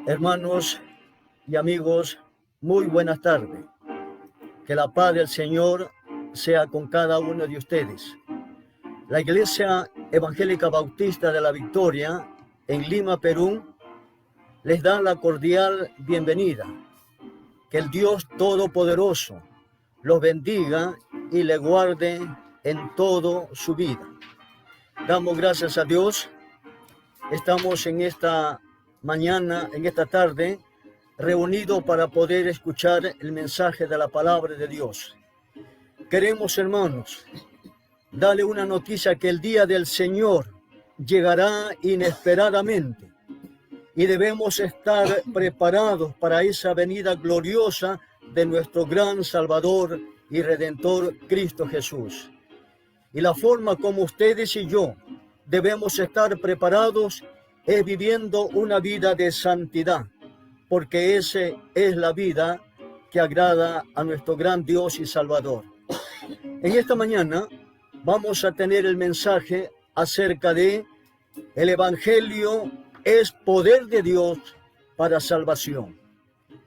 Hermanos y amigos, muy buenas tardes. Que la paz del Señor sea con cada uno de ustedes. La Iglesia Evangélica Bautista de la Victoria en Lima, Perú, les da la cordial bienvenida. Que el Dios Todopoderoso los bendiga y le guarde en todo su vida. Damos gracias a Dios. Estamos en esta mañana, en esta tarde, reunidos para poder escuchar el mensaje de la palabra de Dios. Queremos, hermanos, darle una noticia que el día del Señor llegará inesperadamente y debemos estar preparados para esa venida gloriosa de nuestro gran Salvador y Redentor Cristo Jesús. Y la forma como ustedes y yo debemos estar preparados es viviendo una vida de santidad, porque esa es la vida que agrada a nuestro gran Dios y Salvador. En esta mañana vamos a tener el mensaje acerca de el Evangelio es poder de Dios para salvación.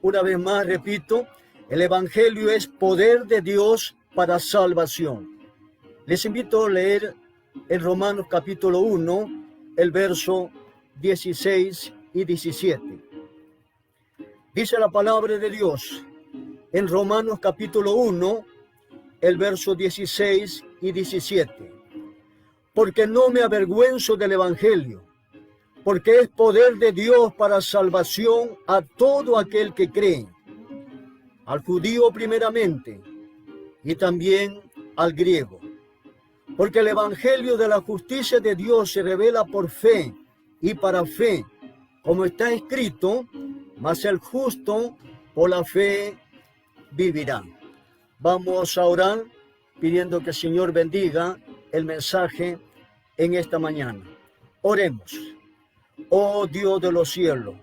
Una vez más repito, el Evangelio es poder de Dios para salvación. Les invito a leer en Romanos capítulo 1, el verso 16 y 17. Dice la palabra de Dios en Romanos capítulo 1, el verso 16 y 17. Porque no me avergüenzo del Evangelio, porque es poder de Dios para salvación a todo aquel que cree, al judío primeramente y también al griego. Porque el Evangelio de la justicia de Dios se revela por fe y para fe, como está escrito, mas el justo por la fe vivirá. Vamos a orar pidiendo que el Señor bendiga el mensaje en esta mañana. Oremos. Oh Dios de los cielos,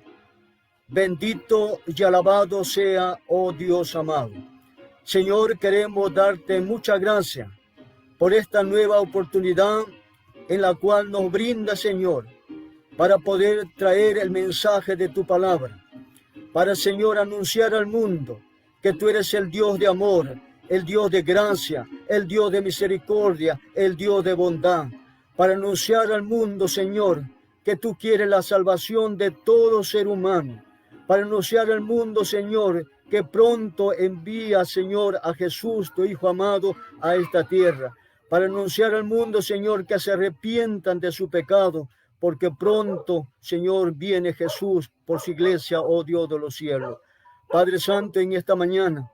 bendito y alabado sea, oh Dios amado. Señor, queremos darte muchas gracias por esta nueva oportunidad en la cual nos brinda, Señor, para poder traer el mensaje de tu palabra, para, Señor, anunciar al mundo que tú eres el Dios de amor, el Dios de gracia, el Dios de misericordia, el Dios de bondad, para anunciar al mundo, Señor, que tú quieres la salvación de todo ser humano, para anunciar al mundo, Señor, que pronto envía, Señor, a Jesús, tu Hijo amado, a esta tierra, para anunciar al mundo, Señor, que se arrepientan de su pecado, porque pronto, Señor, viene Jesús por su iglesia, oh Dios de los cielos. Padre Santo, en esta mañana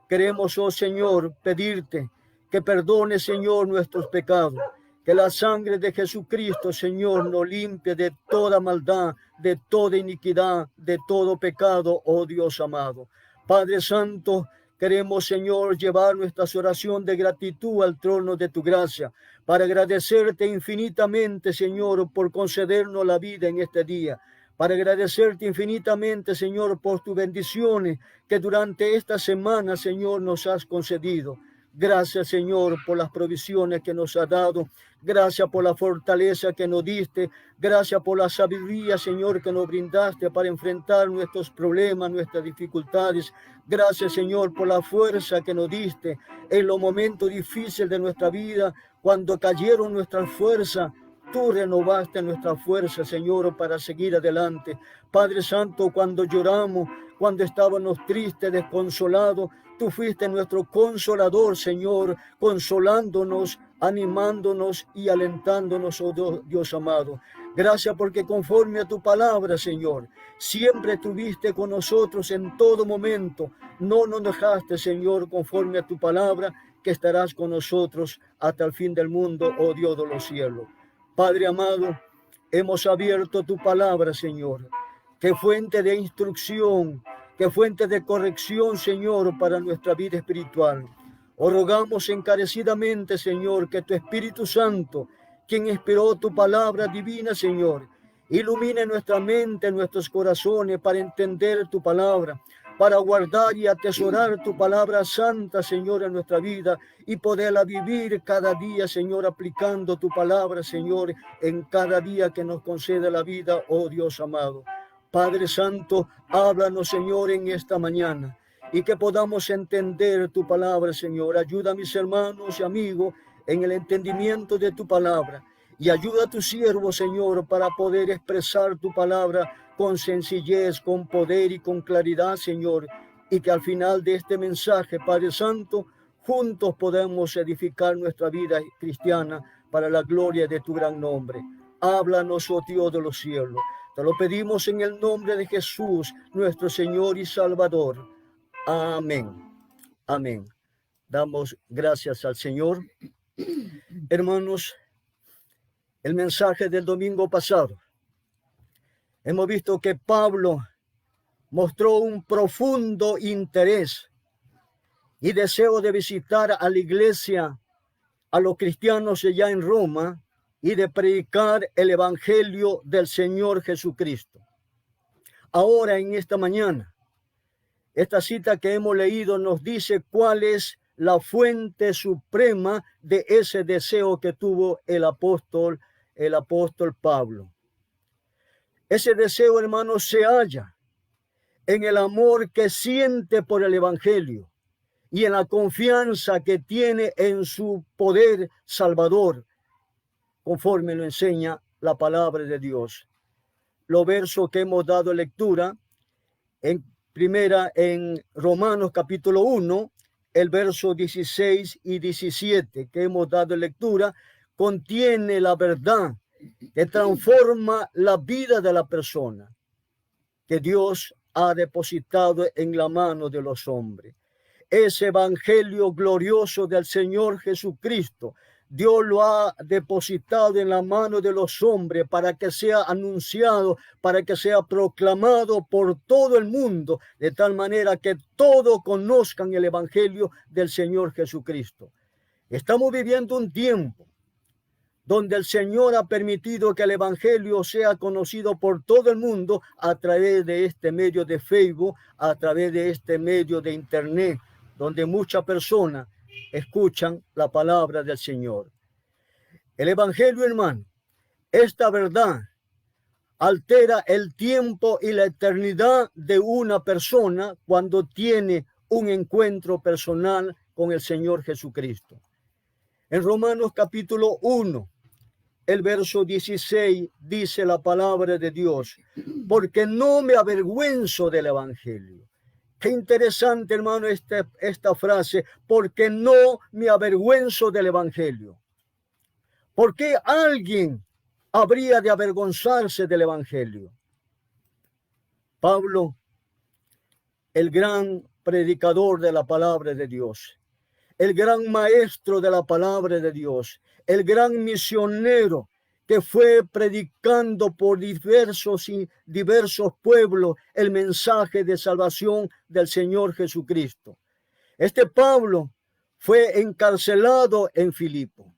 queremos, oh Señor, pedirte que perdone, Señor, nuestros pecados, que la sangre de Jesucristo, Señor, nos limpie de toda maldad, de toda iniquidad, de todo pecado, oh Dios amado. Padre Santo, queremos, Señor, llevar nuestras oraciones de gratitud al trono de tu gracia, para agradecerte infinitamente, Señor, por concedernos la vida en este día, para agradecerte infinitamente, Señor, por tus bendiciones que durante esta semana, Señor, nos has concedido. Gracias, Señor, por las provisiones que nos has dado. Gracias por la fortaleza que nos diste. Gracias por la sabiduría, Señor, que nos brindaste para enfrentar nuestros problemas, nuestras dificultades. Gracias, Señor, por la fuerza que nos diste en los momentos difíciles de nuestra vida. Cuando cayeron nuestras fuerzas, tú renovaste nuestra fuerza, Señor, para seguir adelante. Padre Santo, cuando lloramos, cuando estábamos tristes, desconsolados, tú fuiste nuestro consolador, Señor, consolándonos, animándonos y alentándonos, oh Dios amado. Gracias porque conforme a tu palabra, Señor, siempre estuviste con nosotros en todo momento. No nos dejaste, Señor, conforme a tu palabra, que estarás con nosotros hasta el fin del mundo, oh Dios de los cielos. Padre amado, hemos abierto tu palabra, Señor, que fuente de instrucción, que fuente de corrección, Señor, para nuestra vida espiritual. Os rogamos encarecidamente, Señor, que tu Espíritu Santo, quien inspiró tu palabra divina, Señor, ilumine nuestra mente, nuestros corazones para entender tu palabra, para guardar y atesorar tu palabra santa, Señor, en nuestra vida y poderla vivir cada día, Señor, aplicando tu palabra, Señor, en cada día que nos concede la vida, oh Dios amado. Padre Santo, háblanos, Señor, en esta mañana y que podamos entender tu palabra, Señor. Ayuda a mis hermanos y amigos en el entendimiento de tu palabra y ayuda a tu siervo, Señor, para poder expresar tu palabra con sencillez, con poder y con claridad, Señor, y que al final de este mensaje, Padre Santo, juntos podamos edificar nuestra vida cristiana para la gloria de tu gran nombre. Háblanos, oh Dios de los cielos. Te lo pedimos en el nombre de Jesús, nuestro Señor y Salvador. Amén. Amén. Damos gracias al Señor. Hermanos, el mensaje del domingo pasado, hemos visto que Pablo mostró un profundo interés y deseo de visitar a la iglesia, a los cristianos allá en Roma, y de predicar el evangelio del Señor Jesucristo. Ahora, en esta mañana, esta cita que hemos leído nos dice cuál es la fuente suprema de ese deseo que tuvo el apóstol Pablo. Ese deseo, hermanos, se halla en el amor que siente por el evangelio y en la confianza que tiene en su poder salvador, conforme lo enseña la palabra de Dios. Los versos que hemos dado lectura, en Romanos capítulo 1, el verso 16 y 17 que hemos dado lectura, contiene la verdad que transforma la vida de la persona, que Dios ha depositado en la mano de los hombres. Ese evangelio glorioso del Señor Jesucristo, Dios lo ha depositado en la mano de los hombres para que sea anunciado, para que sea proclamado por todo el mundo, de tal manera que todos conozcan el evangelio del Señor Jesucristo. Estamos viviendo un tiempo donde el Señor ha permitido que el evangelio sea conocido por todo el mundo a través de este medio de Facebook, a través de este medio de internet, donde muchas personas escuchan la palabra del Señor. El evangelio, hermano, esta verdad altera el tiempo y la eternidad de una persona cuando tiene un encuentro personal con el Señor Jesucristo. En Romanos capítulo 1, el verso 16 dice la palabra de Dios: porque no me avergüenzo del evangelio. Qué interesante, hermano, esta frase, porque no me avergüenzo del evangelio. ¿Por qué alguien habría de avergonzarse del evangelio? Pablo, el gran predicador de la palabra de Dios, el gran maestro de la palabra de Dios, el gran misionero que fue predicando por diversos pueblos el mensaje de salvación del Señor Jesucristo. Este Pablo fue encarcelado en Filipo,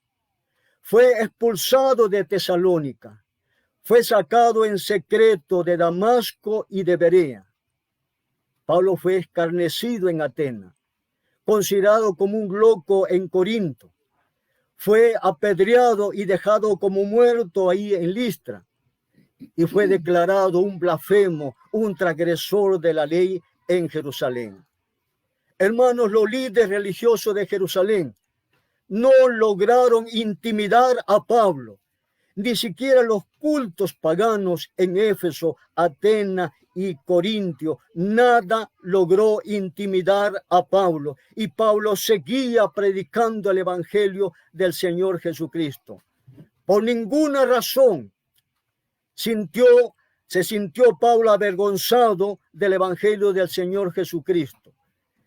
fue expulsado de Tesalónica, fue sacado en secreto de Damasco y de Berea. Pablo fue escarnecido en Atenas, considerado como un loco en Corinto. Fue apedreado y dejado como muerto ahí en Listra. Y fue declarado un blasfemo, un transgresor de la ley en Jerusalén. Hermanos, los líderes religiosos de Jerusalén no lograron intimidar a Pablo. Ni siquiera los cultos paganos en Éfeso, Atenas y Corintio, nada logró intimidar a Pablo. Y Pablo seguía predicando el evangelio del Señor Jesucristo. Por ninguna razón se sintió Pablo avergonzado del evangelio del Señor Jesucristo.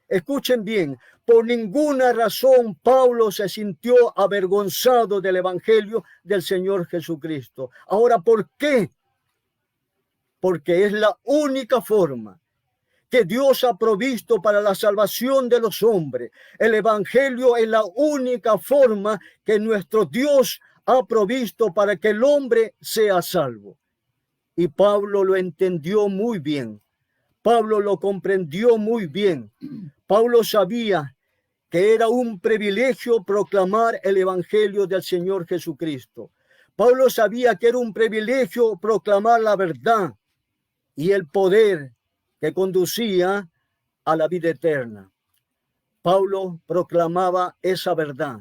Escuchen bien, por ninguna razón Pablo se sintió avergonzado del evangelio del Señor Jesucristo. Ahora, ¿por qué? Porque es la única forma que Dios ha provisto para la salvación de los hombres. El evangelio es la única forma que nuestro Dios ha provisto para que el hombre sea salvo. Y Pablo lo entendió muy bien. Pablo lo comprendió muy bien. Pablo sabía que era un privilegio proclamar el evangelio del Señor Jesucristo. Pablo sabía que era un privilegio proclamar la verdad. y el poder que conducía a la vida eterna. Pablo proclamaba esa verdad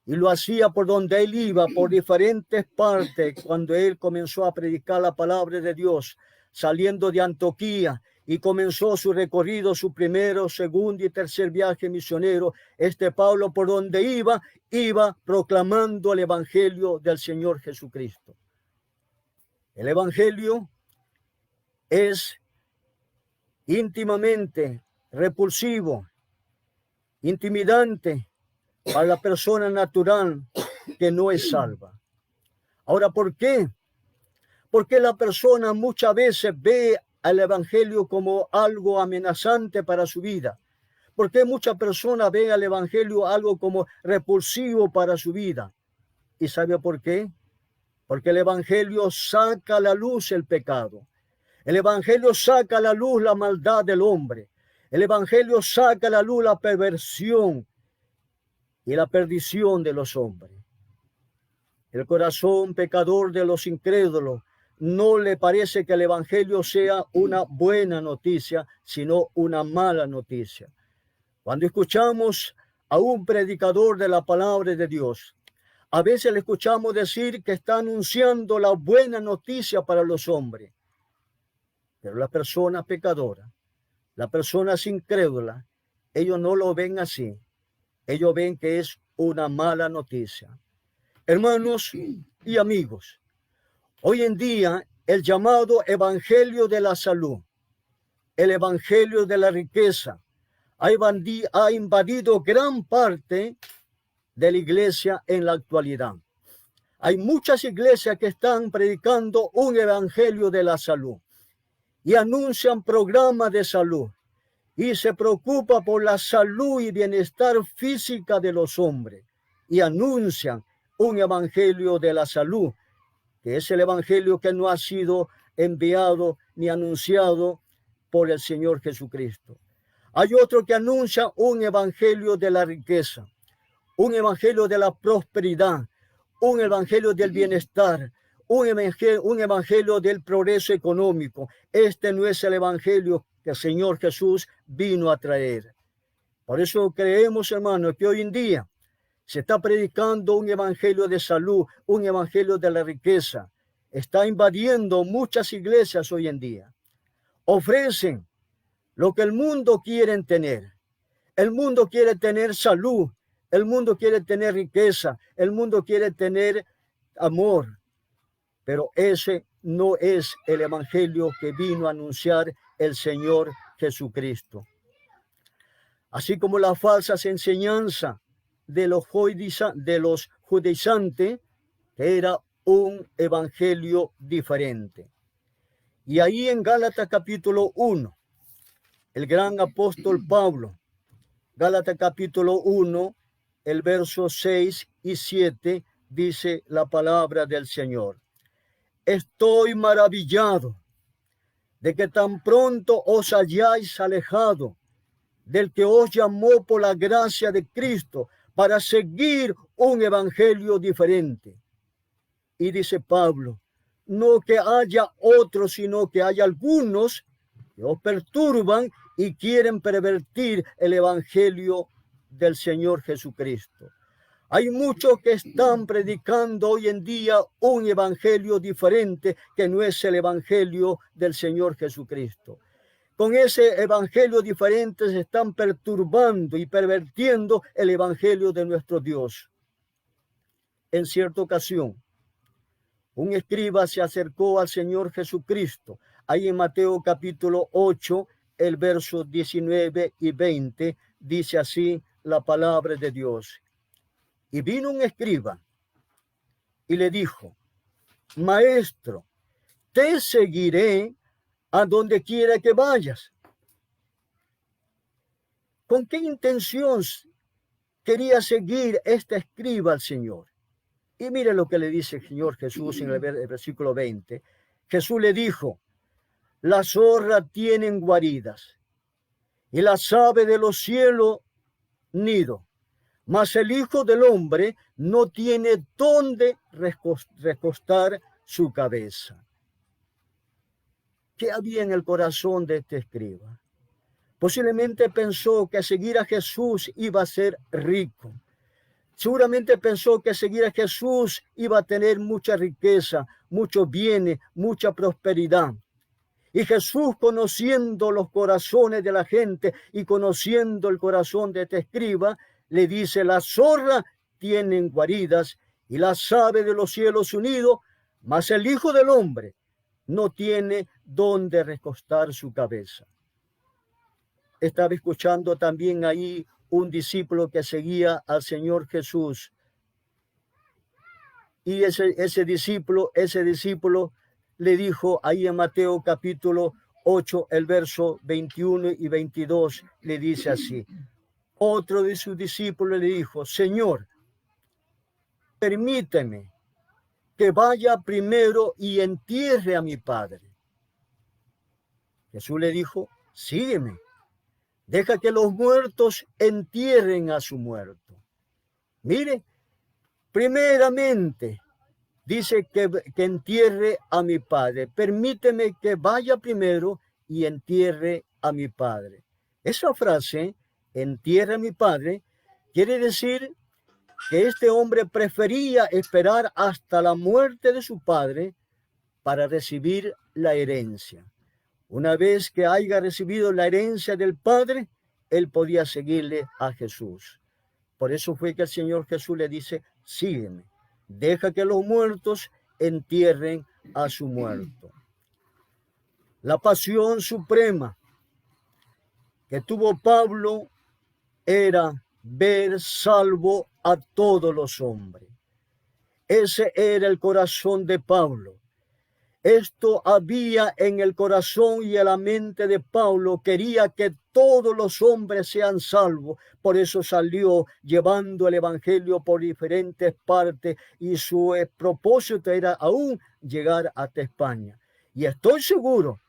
y lo hacía por donde él iba, por diferentes partes, cuando él comenzó a predicar la palabra de Dios, saliendo de Antioquía, y comenzó su recorrido, su primero, segundo y tercer viaje misionero. Pablo, por donde iba proclamando el evangelio del Señor Jesucristo. El evangelio es íntimamente repulsivo, intimidante para la persona natural que no es salva. Ahora, ¿por qué? Porque la persona muchas veces ve al evangelio como algo amenazante para su vida. Porque muchas personas ven al evangelio algo como repulsivo para su vida. ¿Y sabe por qué? Porque el evangelio saca a la luz el pecado. El evangelio saca a la luz la maldad del hombre. El evangelio saca a la luz la perversión y la perdición de los hombres. El corazón pecador de los incrédulos no le parece que el evangelio sea una buena noticia, sino una mala noticia. Cuando escuchamos a un predicador de la palabra de Dios, a veces le escuchamos decir que está anunciando la buena noticia para los hombres. Pero la persona pecadora, las personas incrédulas, ellos no lo ven así. Ellos ven que es una mala noticia. Hermanos y amigos, hoy en día el llamado evangelio de la salud, el evangelio de la riqueza, ha invadido gran parte de la iglesia en la actualidad. Hay muchas iglesias que están predicando un evangelio de la salud y anuncian programas de salud y se preocupa por la salud y bienestar física de los hombres y anuncian un evangelio de la salud, que es el evangelio que no ha sido enviado ni anunciado por el Señor Jesucristo. Hay otro que anuncia un evangelio de la riqueza, un evangelio de la prosperidad, un evangelio del bienestar, un evangelio del progreso económico. Este no es el evangelio que el Señor Jesús vino a traer. Por eso creemos, hermanos, que hoy en día se está predicando un evangelio de salud, un evangelio de la riqueza. Está invadiendo muchas iglesias hoy en día. Ofrecen lo que el mundo quiere tener. El mundo quiere tener salud, el mundo quiere tener riqueza, el mundo quiere tener amor. Pero ese no es el evangelio que vino a anunciar el Señor Jesucristo. Así como las falsas enseñanzas de los judaizantes, que era un evangelio diferente. Y ahí en Gálatas capítulo 1, el gran apóstol Pablo, Gálatas capítulo 1, el verso 6 y 7, dice la palabra del Señor. Estoy maravillado de que tan pronto os hayáis alejado del que os llamó por la gracia de Cristo para seguir un evangelio diferente. Y dice Pablo, no que haya otros, sino que hay algunos que os perturban y quieren pervertir el evangelio del Señor Jesucristo. Hay muchos que están predicando hoy en día un evangelio diferente que no es el evangelio del Señor Jesucristo. Con ese evangelio diferente se están perturbando y pervirtiendo el evangelio de nuestro Dios. En cierta ocasión, un escriba se acercó al Señor Jesucristo. Ahí en Mateo capítulo 8, el verso 19 y 20, dice así la palabra de Dios. Y vino un escriba y le dijo, Maestro, te seguiré a donde quiera que vayas. ¿Con qué intención quería seguir este escriba al Señor? Y mire lo que le dice el Señor Jesús en el versículo 20. Jesús le dijo, las zorras tienen guaridas y las aves de los cielos nido, mas el Hijo del Hombre no tiene dónde recostar su cabeza. ¿Qué había en el corazón de este escriba? Posiblemente pensó que seguir a Jesús iba a ser rico. Seguramente pensó que seguir a Jesús iba a tener mucha riqueza, muchos bienes, mucha prosperidad. Y Jesús, conociendo los corazones de la gente y conociendo el corazón de este escriba, le dice: las zorras tienen guaridas y las aves de los cielos su nido, mas el Hijo del Hombre no tiene dónde recostar su cabeza. Estaba escuchando también ahí un discípulo que seguía al Señor Jesús. Y ese discípulo le dijo ahí en Mateo capítulo 8, el verso 21 y 22, le dice así: otro de sus discípulos le dijo: Señor, permíteme que vaya primero y entierre a mi padre. Jesús le dijo: sígueme, deja que los muertos entierren a su muerto. Mire, primeramente dice que entierre a mi padre. Permíteme que vaya primero y entierre a mi padre. Esa frase, entierre a mi padre, quiere decir que este hombre prefería esperar hasta la muerte de su padre para recibir la herencia. Una vez que haya recibido la herencia del padre, él podía seguirle a Jesús. Por eso fue que el Señor Jesús le dice: sígueme, deja que los muertos entierren a su muerto. La pasión suprema que tuvo Pablo era ver salvo a todos los hombres. Ese era el corazón de Pablo. Esto había en el corazón y en la mente de Pablo. Quería que todos los hombres sean salvos. Por eso salió llevando el evangelio por diferentes partes y su propósito era aún llegar hasta España. Y estoy seguro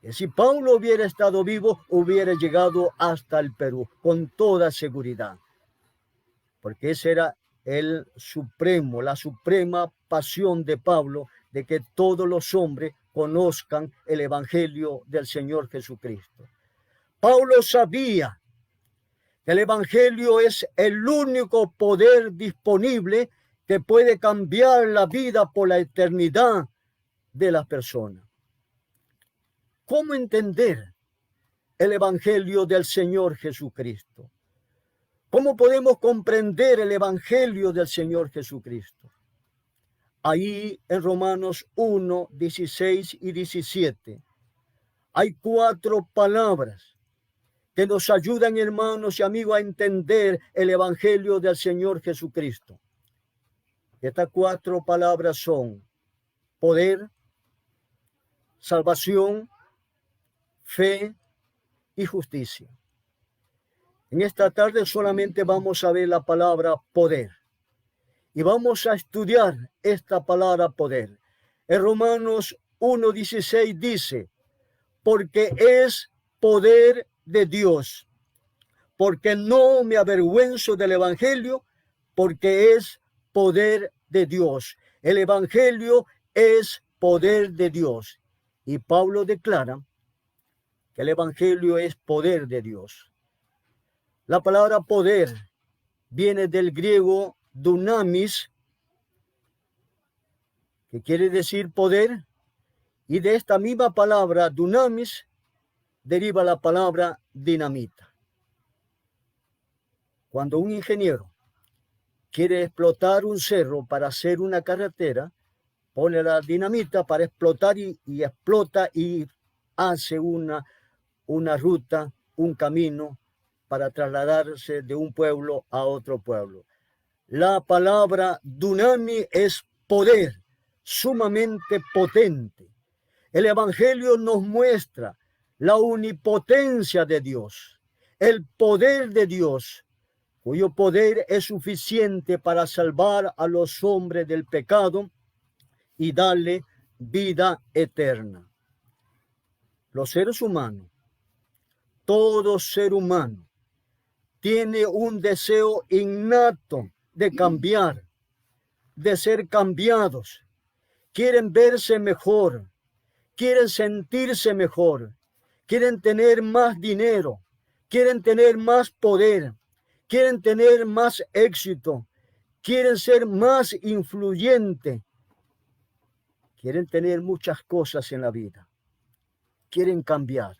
que si Pablo hubiera estado vivo, hubiera llegado hasta el Perú, con toda seguridad. Porque ese era la suprema pasión de Pablo, de que todos los hombres conozcan el evangelio del Señor Jesucristo. Pablo sabía que el evangelio es el único poder disponible que puede cambiar la vida por la eternidad de las personas. ¿Cómo entender el evangelio del Señor Jesucristo? ¿Cómo podemos comprender el evangelio del Señor Jesucristo? Ahí en Romanos 1, 16 y 17 hay 4 palabras que nos ayudan, hermanos y amigos, a entender el evangelio del Señor Jesucristo. Estas 4 palabras son poder, salvación, fe y justicia. En esta tarde solamente vamos a ver la palabra poder. Y vamos a estudiar esta palabra poder. En Romanos 1:16 dice: porque es poder de Dios, porque no me avergüenzo del evangelio, porque es poder de Dios. El evangelio es poder de Dios. Y Pablo declara que el evangelio es poder de Dios. La palabra poder viene del griego dunamis, que quiere decir poder, y de esta misma palabra dunamis deriva la palabra dinamita. Cuando un ingeniero quiere explotar un cerro para hacer una carretera, pone la dinamita para explotar y explota y hace una ruta, un camino para trasladarse de un pueblo a otro pueblo. La palabra dunami es poder, sumamente potente. El evangelio nos muestra la omnipotencia de Dios, el poder de Dios, cuyo poder es suficiente para salvar a los hombres del pecado y darle vida eterna. Los seres humanos, todo ser humano, tiene un deseo innato de cambiar, de ser cambiados. Quieren verse mejor, quieren sentirse mejor, quieren tener más dinero, quieren tener más poder, quieren tener más éxito, quieren ser más influyentes, quieren tener muchas cosas en la vida, quieren cambiar.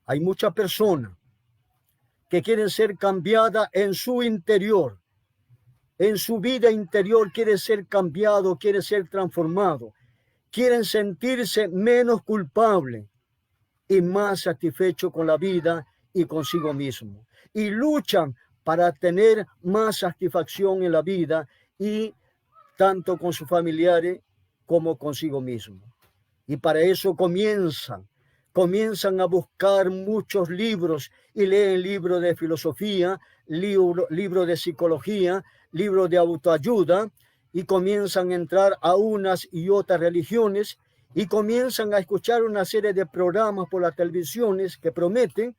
Hay muchas personas que quieren ser cambiadas en su interior, en su vida interior quiere ser cambiado, quiere ser transformado, quieren sentirse menos culpable y más satisfecho con la vida y consigo mismo. Y luchan para tener más satisfacción en la vida y tanto con sus familiares como consigo mismo. Y para eso comienzan a buscar muchos libros y leen libros de filosofía, libros de psicología, libros de autoayuda, y comienzan a entrar a unas y otras religiones y comienzan a escuchar una serie de programas por las televisiones que prometen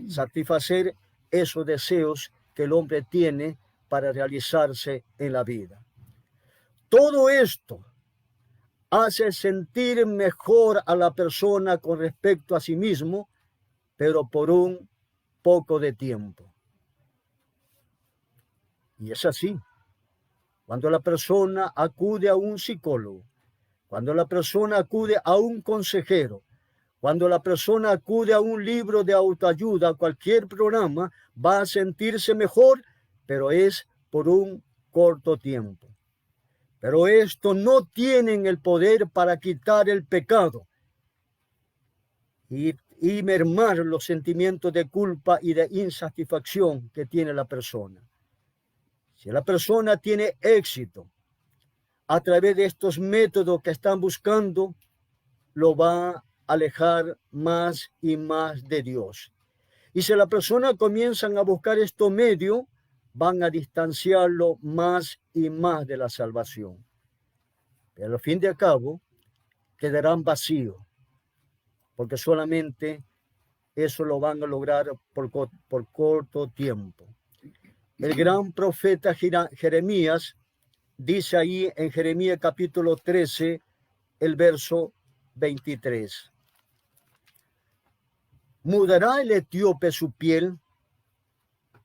satisfacer esos deseos que el hombre tiene para realizarse en la vida. Todo esto hace sentir mejor a la persona con respecto a sí mismo, pero por un poco de tiempo. Y es así. Cuando la persona acude a un psicólogo, cuando la persona acude a un consejero, cuando la persona acude a un libro de autoayuda, cualquier programa, va a sentirse mejor, pero es por un corto tiempo. Pero esto no tienen el poder para quitar el pecado y mermar los sentimientos de culpa y de insatisfacción que tiene la persona. Si la persona tiene éxito a través de estos métodos que están buscando, lo va a alejar más y más de Dios. Y si la persona comienzan a buscar estos medios, van a distanciarlo más y más de la salvación. Pero al fin de cabo, quedarán vacíos, porque solamente eso lo van a lograr por corto tiempo. El gran profeta Jeremías dice ahí en Jeremías capítulo 13, el verso 23. ¿Mudará el etíope su piel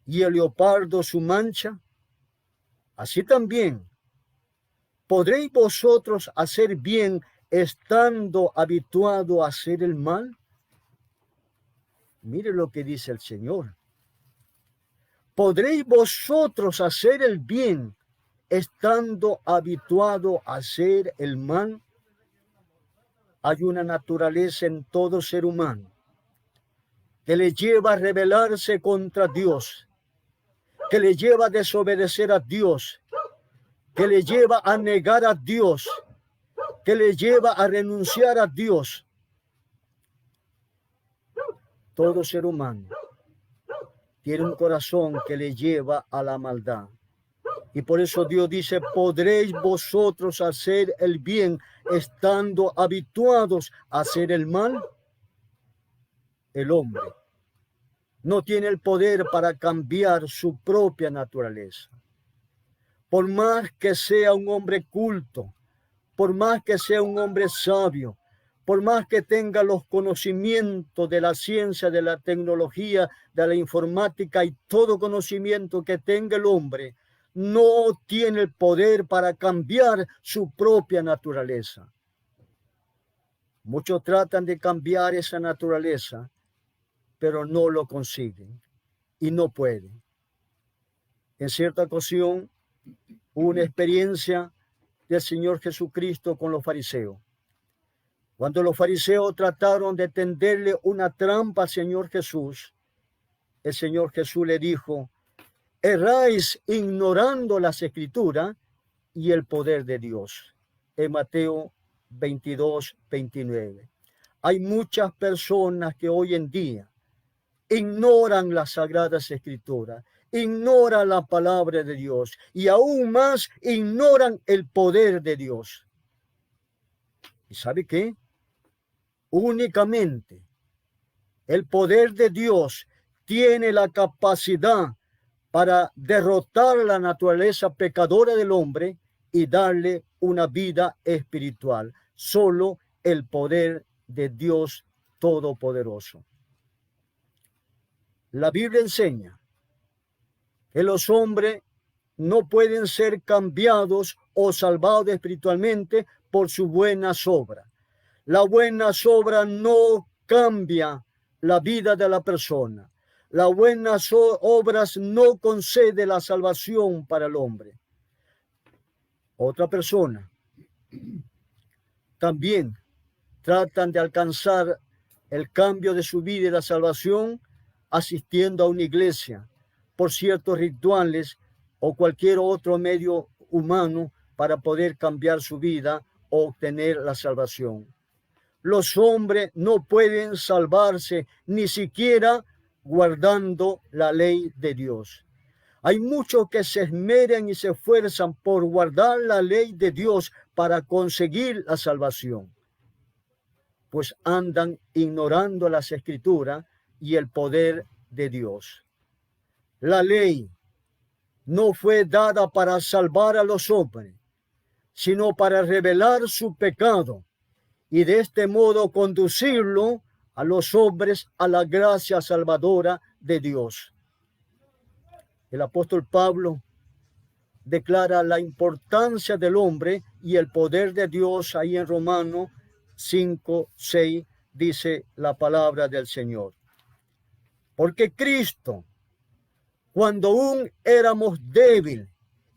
y el leopardo su mancha? Así también, ¿podréis vosotros hacer bien estando habituado a hacer el mal? Mire lo que dice el Señor. ¿Podréis vosotros hacer el bien estando habituado a hacer el mal? Hay una naturaleza en todo ser humano que le lleva a rebelarse contra Dios, que le lleva a desobedecer a Dios, que le lleva a negar a Dios, que le lleva a renunciar a Dios. Todo ser humano tiene un corazón que le lleva a la maldad. Y por eso Dios dice, ¿podréis vosotros hacer el bien estando habituados a hacer el mal? El hombre no tiene el poder para cambiar su propia naturaleza. Por más que sea un hombre culto, por más que sea un hombre sabio, por más que tenga los conocimientos de la ciencia, de la tecnología, de la informática y todo conocimiento que tenga el hombre, no tiene el poder para cambiar su propia naturaleza. Muchos tratan de cambiar esa naturaleza, pero no lo consiguen y no pueden. En cierta ocasión, hubo una experiencia del Señor Jesucristo con los fariseos. Cuando los fariseos trataron de tenderle una trampa al Señor Jesús, el Señor Jesús le dijo, erráis ignorando las Escrituras y el poder de Dios. En Mateo 22, 29. Hay muchas personas que hoy en día ignoran las Sagradas Escrituras, ignoran la palabra de Dios y aún más ignoran el poder de Dios. ¿Y sabe qué? Únicamente el poder de Dios tiene la capacidad para derrotar la naturaleza pecadora del hombre y darle una vida espiritual. Solo el poder de Dios Todopoderoso. La Biblia enseña que los hombres no pueden ser cambiados o salvados espiritualmente por sus buenas obras. La buena obra no cambia la vida de la persona. Las buenas obras no concede la salvación para el hombre. Otra persona también tratan de alcanzar el cambio de su vida y la salvación asistiendo a una iglesia por ciertos rituales o cualquier otro medio humano para poder cambiar su vida o obtener la salvación. Los hombres no pueden salvarse ni siquiera guardando la ley de Dios. Hay muchos que se esmeran y se esfuerzan por guardar la ley de Dios para conseguir la salvación, pues andan ignorando las Escrituras y el poder de Dios. La ley no fue dada para salvar a los hombres, sino para revelar su pecado y de este modo conducirlo a los hombres a la gracia salvadora de Dios. El apóstol Pablo declara la importancia del hombre y el poder de Dios ahí en Romanos 5:6 dice la palabra del Señor. Porque Cristo, cuando aún éramos débiles,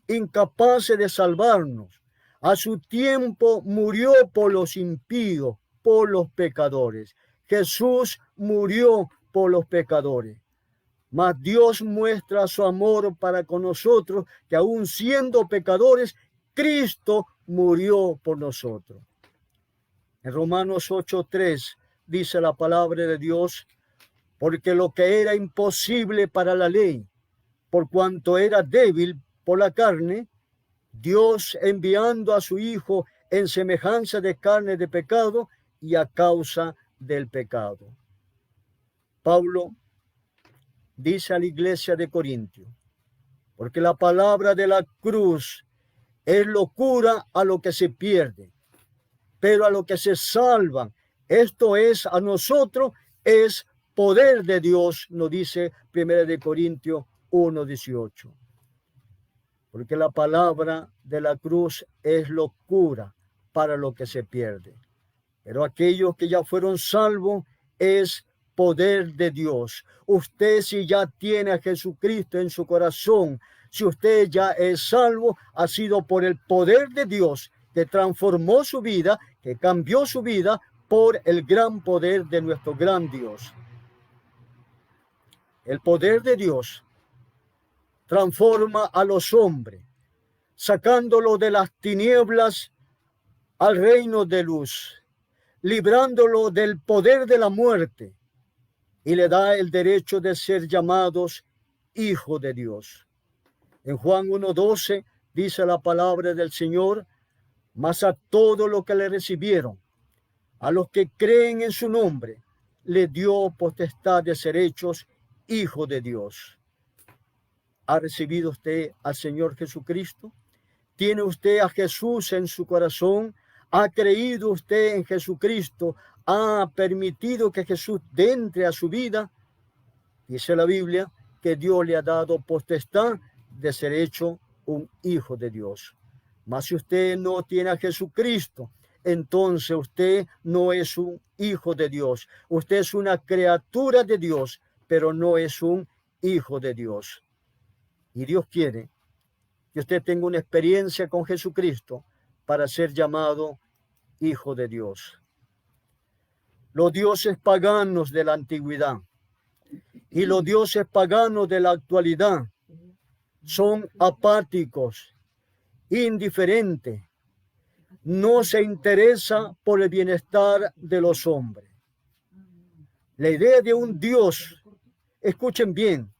incapaces de salvarnos, a su tiempo murió por los impíos, por los pecadores. Jesús murió por los pecadores. Mas Dios muestra su amor para con nosotros, que aún siendo pecadores, Cristo murió por nosotros. En Romanos 8:3 dice la palabra de Dios, porque lo que era imposible para la ley, por cuanto era débil por la carne, Dios enviando a su Hijo en semejanza de carne de pecado y a causa del pecado. Pablo dice a la iglesia de Corintio, porque la palabra de la cruz es locura a lo que se pierde, pero a lo que se salvan, esto es a nosotros, es poder de Dios, nos dice 1 de Corintios 1:18. Porque la palabra de la cruz es locura para lo que se pierde, pero aquellos que ya fueron salvos es poder de Dios. Usted, si ya tiene a Jesucristo en su corazón, si usted ya es salvo, ha sido por el poder de Dios que transformó su vida, que cambió su vida por el gran poder de nuestro gran Dios. El poder de Dios transforma a los hombres, sacándolo de las tinieblas al reino de luz, librándolo del poder de la muerte, y le da el derecho de ser llamados hijos de Dios. En Juan 1:12 dice la palabra del Señor, mas a todos los que le recibieron, a los que creen en su nombre, le dio potestad de ser hechos hijos de Dios. ¿Ha recibido usted al Señor Jesucristo? ¿Tiene usted a Jesús en su corazón? ¿Ha creído usted en Jesucristo? ¿Ha permitido que Jesús entre a su vida? Dice la Biblia que Dios le ha dado potestad de ser hecho un hijo de Dios. Mas si usted no tiene a Jesucristo, entonces usted no es un hijo de Dios. Usted es una criatura de Dios, pero no es un hijo de Dios. Y Dios quiere que usted tenga una experiencia con Jesucristo para ser llamado hijo de Dios. Los dioses paganos de la antigüedad y los dioses paganos de la actualidad son apáticos, indiferentes, no se interesa por el bienestar de los hombres. La idea de un Dios, escuchen bien,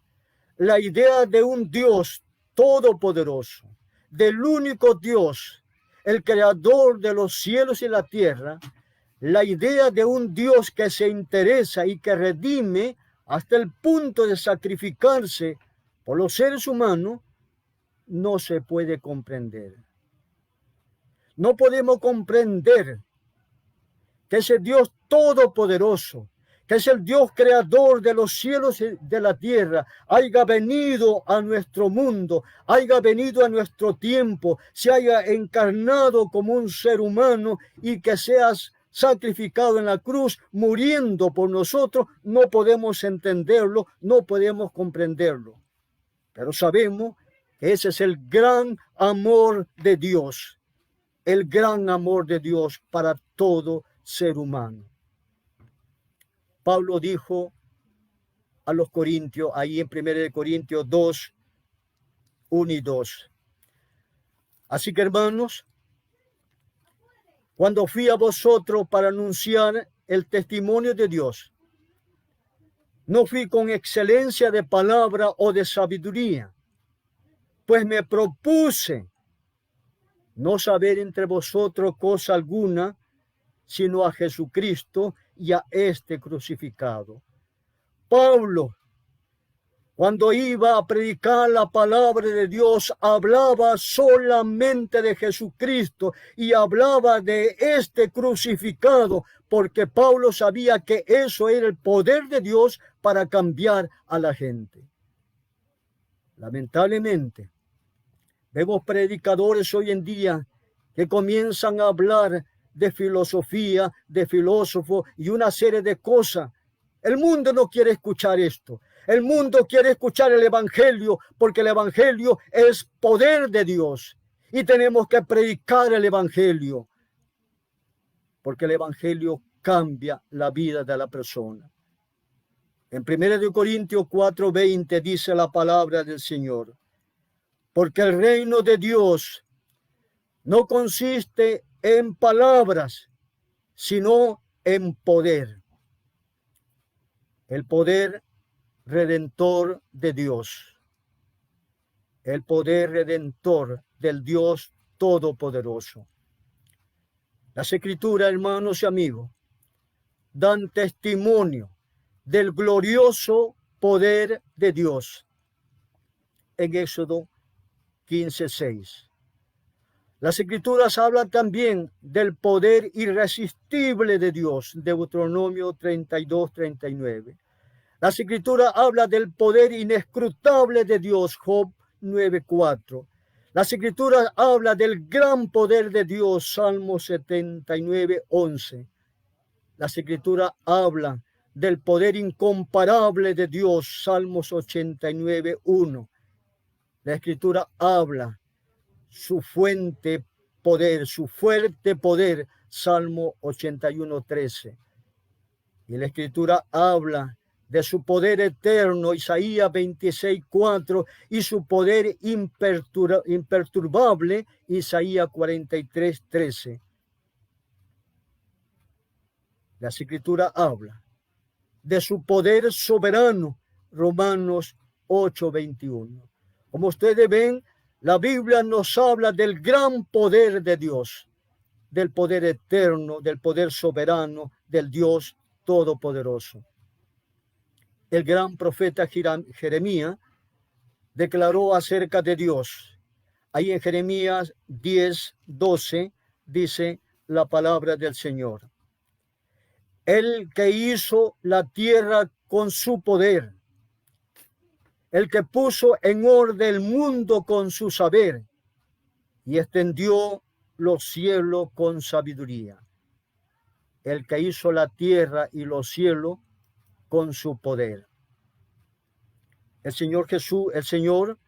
la idea de un Dios todopoderoso, del único Dios, el creador de los cielos y la tierra, la idea de un Dios que se interesa y que redime hasta el punto de sacrificarse por los seres humanos, no se puede comprender. No podemos comprender que es el Dios todopoderoso, que es el Dios creador de los cielos y de la tierra, haya venido a nuestro mundo, haya venido a nuestro tiempo, se haya encarnado como un ser humano y que seas sacrificado en la cruz, muriendo por nosotros, no podemos entenderlo, no podemos comprenderlo. Pero sabemos que ese es el gran amor de Dios, el gran amor de Dios para todo ser humano. Pablo dijo a los corintios, ahí en 1 Corintios 2, 1 y 2. Así que, hermanos, cuando fui a vosotros para anunciar el testimonio de Dios, no fui con excelencia de palabra o de sabiduría, pues me propuse no saber entre vosotros cosa alguna, sino a Jesucristo y a este crucificado. Pablo, cuando iba a predicar la palabra de Dios, hablaba solamente de Jesucristo y hablaba de este crucificado, porque Pablo sabía que eso era el poder de Dios para cambiar a la gente. Lamentablemente, vemos predicadores hoy en día que comienzan a hablar de filosofía, de filósofos y una serie de cosas. El mundo no quiere escuchar esto. El mundo quiere escuchar el evangelio, porque el evangelio es poder de Dios y tenemos que predicar el evangelio, porque el evangelio cambia la vida de la persona. En 1 Corintios 4:20 dice la palabra del Señor: porque el reino de Dios no consiste en palabras, sino en poder. El poder redentor de Dios. El poder redentor del Dios todopoderoso. Las Escrituras, hermanos y amigos, dan testimonio del glorioso poder de Dios. En Éxodo 15:6. Las Escrituras hablan también del poder irresistible de Dios, Deuteronomio 32:39. Las Escrituras hablan del poder inescrutable de Dios, Job 9:4. Las Escrituras hablan del gran poder de Dios, Salmo 79:11. Las Escrituras hablan del poder incomparable de Dios, Salmos 89:1. La Escritura habla su fuente poder, su fuerte poder, Salmo 81:13. Y la Escritura habla de su poder eterno, Isaías 26:4, y su poder imperturbable, Isaías 43:13. La Escritura habla de su poder soberano, Romanos 8:21. Como ustedes ven, la Biblia nos habla del gran poder de Dios, del poder eterno, del poder soberano, del Dios todopoderoso. El gran profeta Jeremías declaró acerca de Dios. Ahí en Jeremías 10:12 dice la palabra del Señor: el que hizo la tierra con su poder, el que puso en orden el mundo con su saber y extendió los cielos con sabiduría. El que hizo la tierra y los cielos con su poder. El Señor Jesús, el Señor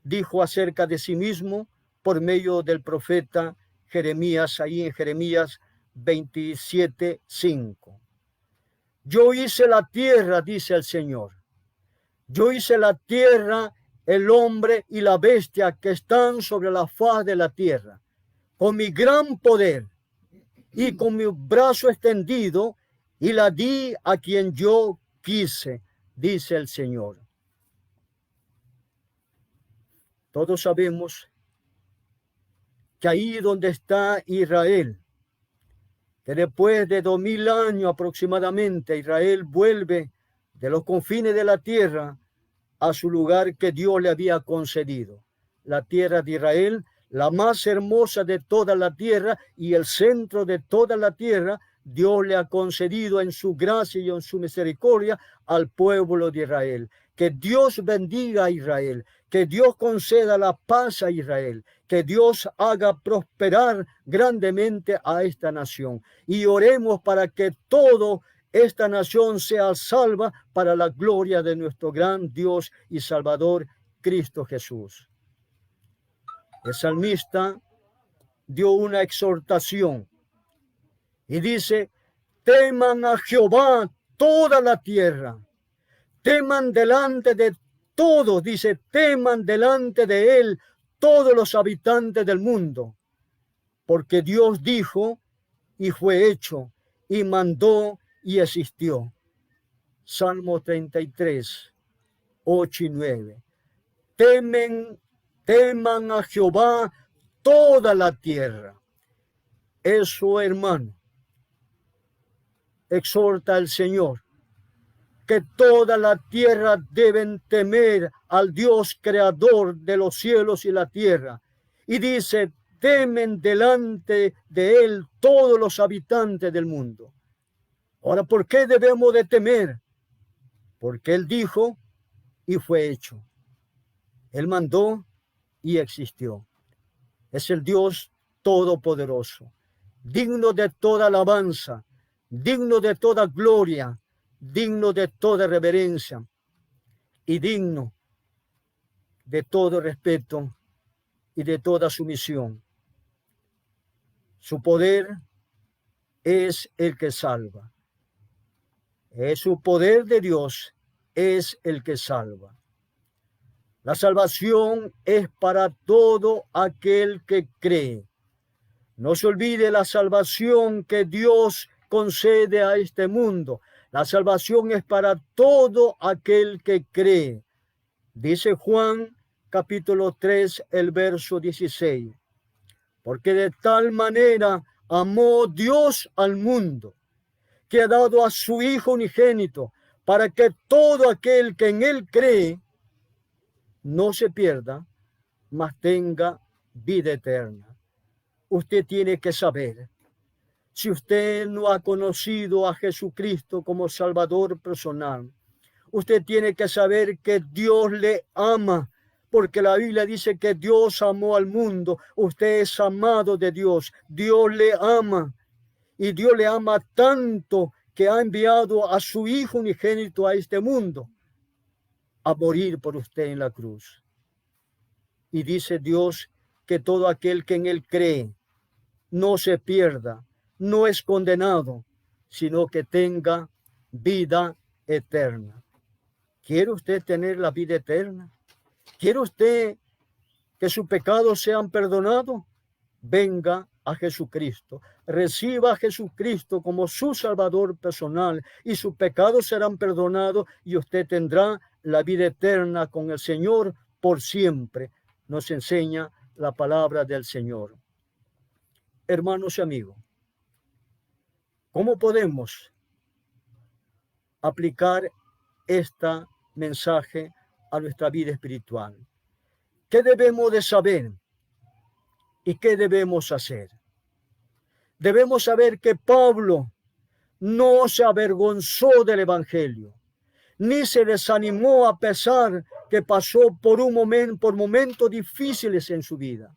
dijo acerca de sí mismo por medio del profeta Jeremías, ahí en Jeremías 27:5. Yo hice la tierra, dice el Señor. Yo hice la tierra, el hombre y la bestia que están sobre la faz de la tierra, con mi gran poder y con mi brazo extendido, y la di a quien yo quise, dice el Señor. Todos sabemos que ahí donde está Israel, que después de 2000 años aproximadamente, Israel vuelve de los confines de la tierra a su lugar que Dios le había concedido. La tierra de Israel, la más hermosa de toda la tierra y el centro de toda la tierra, Dios le ha concedido en su gracia y en su misericordia al pueblo de Israel. Que Dios bendiga a Israel, que Dios conceda la paz a Israel, que Dios haga prosperar grandemente a esta nación. Y oremos para que toda esta nación sea salva para la gloria de nuestro gran Dios y Salvador, Cristo Jesús. El salmista dio una exhortación y dice: teman a Jehová toda la tierra, teman delante de todos, dice, teman delante de él todos los habitantes del mundo, porque Dios dijo y fue hecho, y mandó y existió. Salmo 33, 8 y 9. Teman a Jehová toda la tierra. Eso, hermano, exhorta al Señor, que toda la tierra deben temer al Dios creador de los cielos y la tierra. Y dice: temen delante de él todos los habitantes del mundo. Ahora, ¿por qué debemos de temer? Porque él dijo y fue hecho. Él mandó y existió. Es el Dios todopoderoso, digno de toda alabanza, digno de toda gloria, digno de toda reverencia y digno de todo respeto y de toda sumisión. Su poder es el que salva. Es su poder de Dios es el que salva. La salvación es para todo aquel que cree. No se olvide la salvación que Dios concede a este mundo. La salvación es para todo aquel que cree. Dice Juan capítulo 3, el verso 16. Porque de tal manera amó Dios al mundo, que ha dado a su Hijo unigénito, para que todo aquel que en él cree no se pierda, mas tenga vida eterna. Usted tiene que saber, si usted no ha conocido a Jesucristo como Salvador personal, usted tiene que saber que Dios le ama, porque la Biblia dice que Dios amó al mundo. Usted es amado de Dios. Dios le ama, y Dios le ama tanto que ha enviado a su Hijo unigénito a este mundo a morir por usted en la cruz. Y dice Dios que todo aquel que en él cree no se pierda, no es condenado, sino que tenga vida eterna. ¿Quiere usted tener la vida eterna? ¿Quiere usted que sus pecados sean perdonados? Venga a Jesucristo, reciba a Jesucristo como su Salvador personal, y sus pecados serán perdonados y usted tendrá la vida eterna con el Señor por siempre. Nos enseña la palabra del Señor. Hermanos y amigos, ¿cómo podemos aplicar este mensaje a nuestra vida espiritual? ¿Qué debemos de saber y qué debemos hacer? Debemos saber que Pablo no se avergonzó del Evangelio, ni se desanimó a pesar que pasó por momentos difíciles en su vida.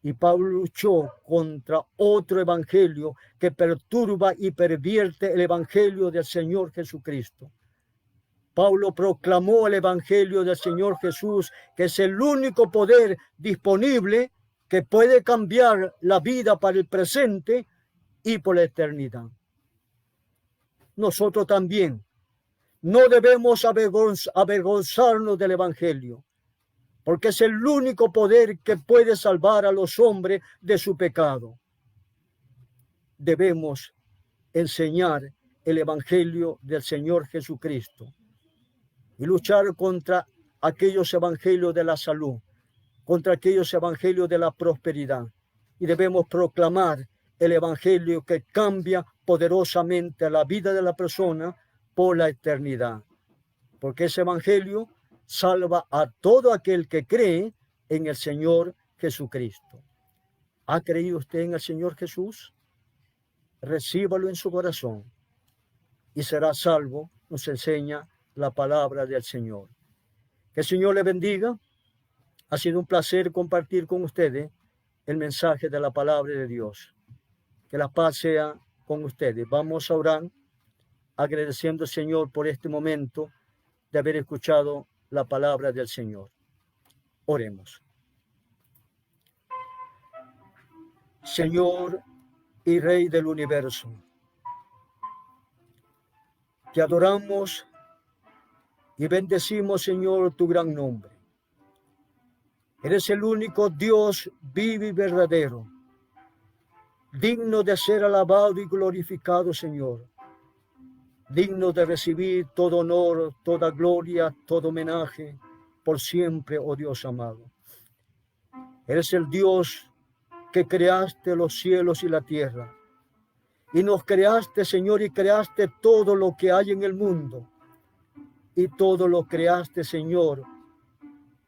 Y Pablo luchó contra otro evangelio que perturba y pervierte el evangelio del Señor Jesucristo. Pablo proclamó el evangelio del Señor Jesús, que es el único poder disponible que puede cambiar la vida para el presente y por la eternidad. Nosotros también no debemos avergonzarnos del evangelio, porque es el único poder que puede salvar a los hombres de su pecado. Debemos enseñar el evangelio del Señor Jesucristo y luchar contra aquellos evangelios de la salud, contra aquellos evangelios de la prosperidad. Y debemos proclamar el evangelio que cambia poderosamente la vida de la persona por la eternidad, porque ese evangelio salva a todo aquel que cree en el Señor Jesucristo. ¿Ha creído usted en el Señor Jesús? recíbalo en su corazón y será salvo, nos enseña la palabra del Señor. Que el Señor le bendiga. Ha sido un placer compartir con ustedes el mensaje de la palabra de Dios. Que la paz sea con ustedes. Vamos a orar agradeciendo al Señor por este momento de haber escuchado la palabra del Señor. Oremos. Señor y Rey del universo, te adoramos y bendecimos, Señor, tu gran nombre. Eres el único Dios vivo y verdadero, digno de ser alabado y glorificado, Señor, digno de recibir todo honor, toda gloria, todo homenaje, por siempre, oh Dios amado. Eres el Dios que creaste los cielos y la tierra, y nos creaste, Señor, y creaste todo lo que hay en el mundo, y todo lo creaste, Señor,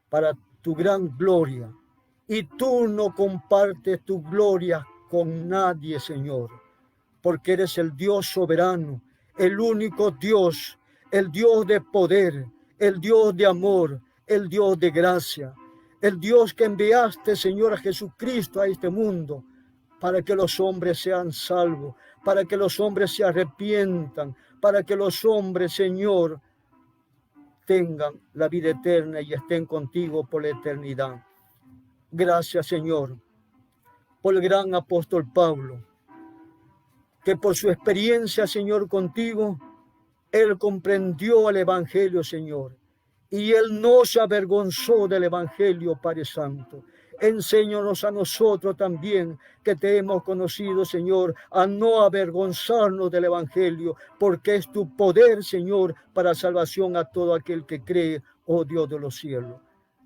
para tu gran gloria, y tú no compartes tu gloria con nadie, Señor, porque eres el Dios soberano, el único Dios, el Dios de poder, el Dios de amor, el Dios de gracia, el Dios que enviaste, Señor, a Jesucristo a este mundo, para que los hombres sean salvos, para que los hombres se arrepientan, para que los hombres, Señor, tengan la vida eterna y estén contigo por la eternidad. Gracias, Señor, por el gran apóstol Pablo, que por su experiencia, Señor, contigo, él comprendió el Evangelio, Señor, y él no se avergonzó del Evangelio, Padre Santo. Enséñanos a nosotros también, que te hemos conocido, Señor, a no avergonzarnos del Evangelio, porque es tu poder, Señor, para salvación a todo aquel que cree, oh Dios de los cielos.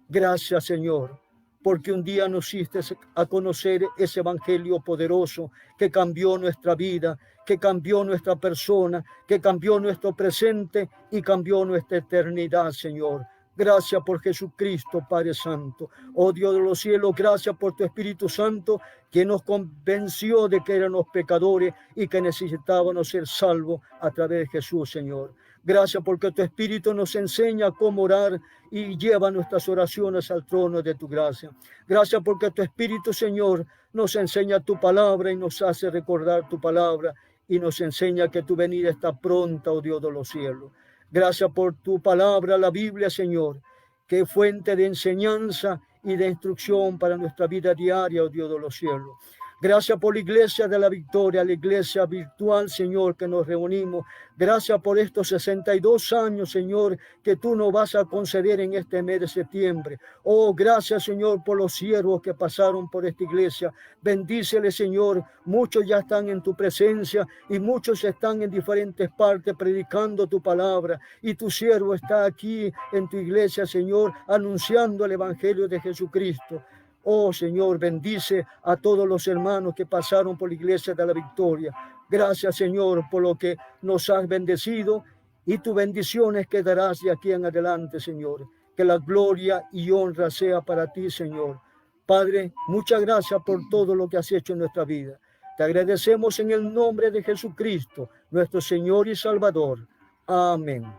Gracias, Señor, porque un día nos hiciste a conocer ese Evangelio poderoso que cambió nuestra vida, que cambió nuestra persona, que cambió nuestro presente y cambió nuestra eternidad, Señor. Gracias por Jesucristo, Padre Santo. Oh Dios de los cielos, gracias por tu Espíritu Santo, que nos convenció de que éramos pecadores y que necesitábamos ser salvos a través de Jesús, Señor. Gracias porque tu Espíritu nos enseña cómo orar y lleva nuestras oraciones al trono de tu gracia. Gracias porque tu Espíritu, Señor, nos enseña tu palabra y nos hace recordar tu palabra y nos enseña que tu venida está pronta, oh Dios de los cielos. Gracias por tu palabra, la Biblia, Señor, que es fuente de enseñanza y de instrucción para nuestra vida diaria, oh Dios de los cielos. Gracias por la iglesia de la victoria, la iglesia virtual, Señor, que nos reunimos. Gracias por estos 62 años, Señor, que tú nos vas a conceder en este mes de septiembre. Oh, gracias, Señor, por los siervos que pasaron por esta iglesia. Bendícele, Señor. Muchos ya están en tu presencia y muchos están en diferentes partes predicando tu palabra. Y tu siervo está aquí en tu iglesia, Señor, anunciando el evangelio de Jesucristo. Oh Señor, bendice a todos los hermanos que pasaron por la iglesia de la victoria. Gracias, Señor, por lo que nos has bendecido y tus bendiciones quedarás de aquí en adelante, Señor. Que la gloria y honra sea para ti, Señor. Padre, muchas gracias por todo lo que has hecho en nuestra vida. Te agradecemos en el nombre de Jesucristo, nuestro Señor y Salvador. Amén.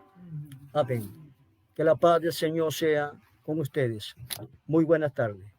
Amén. Que la paz del Señor sea con ustedes. Muy buenas tardes.